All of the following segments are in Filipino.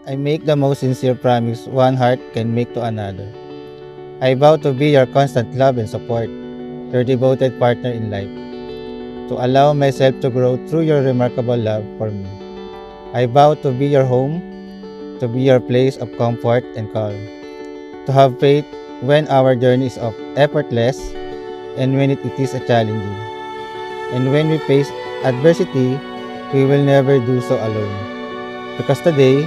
I make the most sincere promise one heart can make to another. I vow to be your constant love and support, your devoted partner in life, to allow myself to grow through your remarkable love for me. I vow to be your home, to be your place of comfort and calm, to have faith when our journey is effortless and when it is a challenging. And when we face adversity, we will never do so alone. Because today,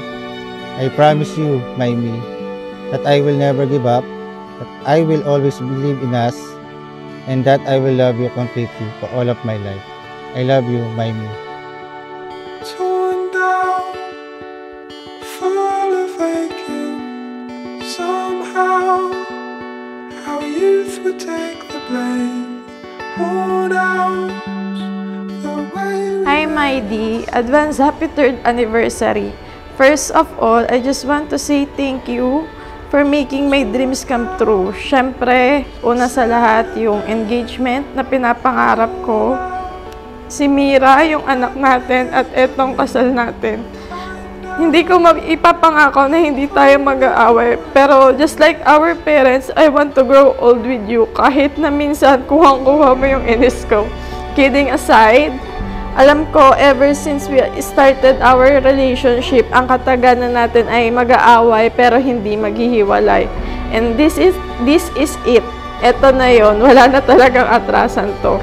I promise you, my me, that I will never give up, that I will always believe in us, and that I will love you completely for all of my life. I love you, my me. Torn down, full of aching, somehow our youth would take the blame, worn out the way. Hi, Maidi. Advance happy 3rd anniversary. First of all, I just want to say thank you for making my dreams come true. Siyempre, una sa lahat, yung engagement na pinapangarap ko. Si Mira, yung anak natin, at etong kasal natin. Hindi ko ipapangako na hindi tayo mag-aaway. Pero just like our parents, I want to grow old with you. Kahit na minsan kuhang-kuha mo yung inis ko. Kidding aside, alam ko, ever since we started our relationship, ang kataganan natin ay mag-aaway pero hindi maghihiwalay. And this is it. Eto na yon, wala na talagang atrasan to.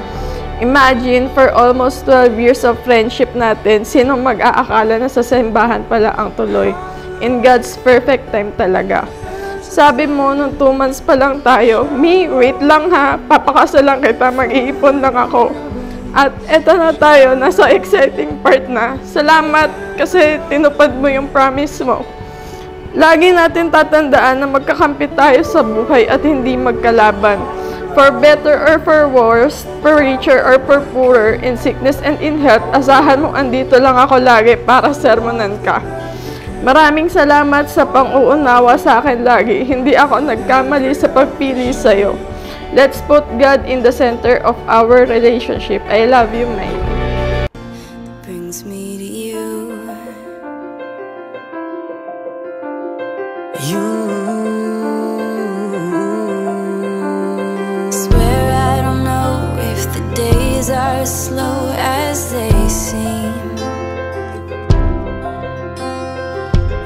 Imagine, for almost 12 years of friendship natin, sinong mag-aakala na sa simbahan pala ang tuloy. In God's perfect time talaga. Sabi mo, nung 2 months pa lang tayo, "Me, wait lang ha, papakasal lang kita, mag-iipon lang ako." At eto na tayo, nasa exciting part na. Salamat kasi tinupad mo yung promise mo. Lagi natin tatandaan na magkakampi tayo sa buhay at hindi magkalaban. For better or for worse, for richer or for poorer, in sickness and in health, asahan mo andito lang ako lagi para sermonan ka. Maraming salamat sa pang-uunawa sa akin lagi. Hindi ako nagkamali sa pagpili sa'yo. Let's put God in the center of our relationship. I love you, May. Brings me to you. Swear I don't know if the days are as slow as they seem.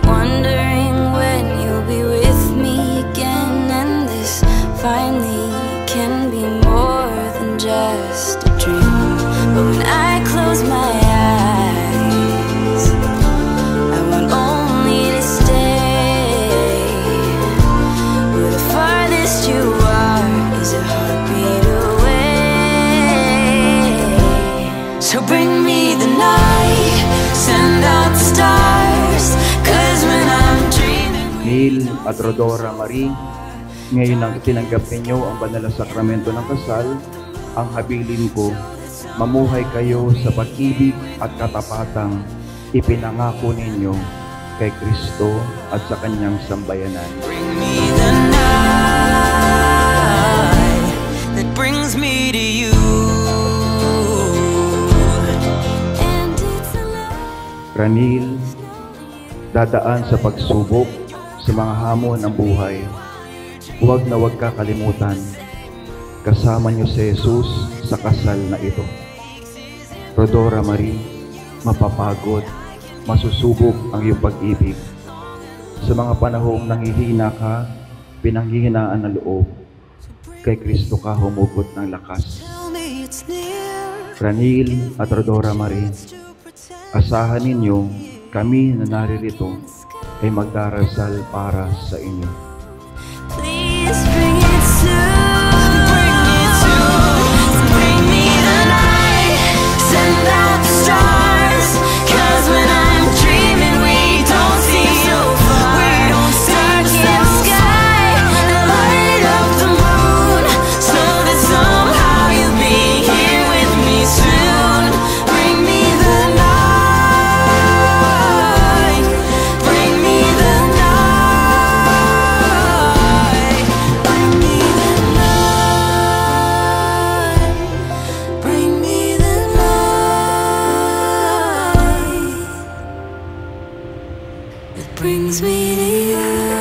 Wondering when you'll be with me again, and this finally can be more than just a dream. But when I close my eyes, I want only to stay where the farthest you are is a heartbeat away. So bring me the night, send out the stars, 'cause when I'm dreaming. Neil at Rodora Marie, ngayon ang itinanggap ninyo ang banal na sakramento ng kasal, ang habilin ko, mamuhay kayo sa pag-ibig at katapatang ipinangako ninyo kay Kristo at sa kanyang sambayanan. Bring me the night that brings me to you. And it's a love. Ranil, dadaan sa pagsubok sa mga hamon ng buhay. Huwag na huwag kakalimutan, kasama niyo si Jesus sa kasal na ito. Rodora Marie, mapapagod, masusubok ang iyong pag-ibig. Sa mga panahong nanghihina ka, pinanghihinaan ng loob, kay Kristo ka humugot ng lakas. Ranil at Rodora Marie, asahan ninyo kami na naririto ay magdarasal para sa inyo. Please bring it soon. Bring it soon. Bring me the night. Send out the stars. 'Cause when I'm dreaming, we don't see so far. We don't search the sky. The light of the moon, so that somehow you'll be here with me soon. Bring me the night. Bring me the night. brings me to you.